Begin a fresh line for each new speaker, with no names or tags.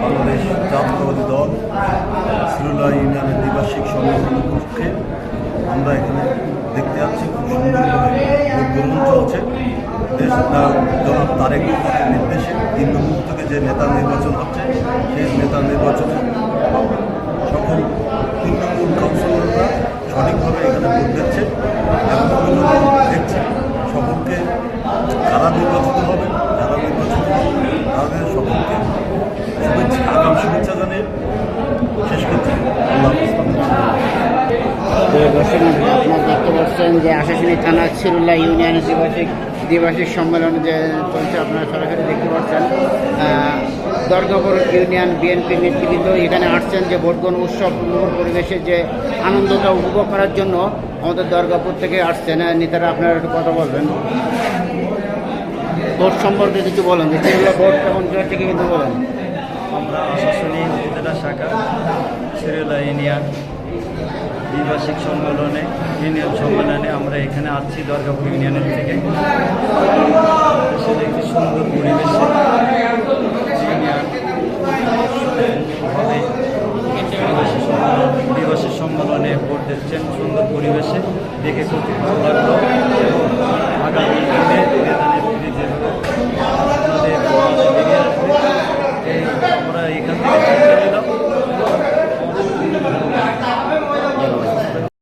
বাংলাদেশ জাতীয়তাবাদী দল সিরুল্লাহ ইউনিয়নের দ্বিবার্ষিক সম্মেলন উপলক্ষে আমরা এখানে দেখতে যাচ্ছি খুব সুন্দরভাবে ভোট গ্রহণ চলছে। দেশ জনাব তারেক রহমানের নির্দেশে 3 নম্বর থেকে যে নেতা নির্বাচন হচ্ছে সেই নেতা নির্বাচনে সকল 3 নম্বর কাউন্সিলররা সঠিকভাবে এখানে ভোট দিচ্ছে এবং দেখছে সকলকে যারা নির্বাচিত হবে যারা নির্বাচিত তাদের সকলকে আগাম শুভেচ্ছা জানিয়ে শেষ করছি।
আপনারা দেখতে পাচ্ছেন যে আশাশুনি থানা সিরুল্লাহ ইউনিয়নের দ্বিবার্ষিক সম্মেলন যে চলছে, আপনারা সরাসরি দেখতে পাচ্ছেন। দরগাপুর ইউনিয়ন বিএনপির নেতৃবৃন্দ এখানে আসছেন যে ভোট গ্রহণ উৎসব পরিবেশে যে আনন্দটা উপভোগ করার জন্য আমাদের দরগাপুর থেকে আসছেন নেতারা। আপনারা একটু কথা বলবেন, ভোট সম্পর্কে কিছু বলেন যে সিরুল্লাহ ভোট কেমন থেকে কিন্তু বলেন।
আমরা আশাশুনি উপজেলা শাখা সিরুল্লাহ ইউনিয়ন দ্বিবার্ষিক ইউনিয়ন সম্মেলনে আমরা এখানে আসছি দরগাপুর ইউনিয়নের থেকে। দেশের একটি সুন্দর পরিবেশে দ্বিবার্ষিক সম্মেলনে ভোট দিচ্ছেন সুন্দর পরিবেশে দেখে খুব ভালো লাগলো।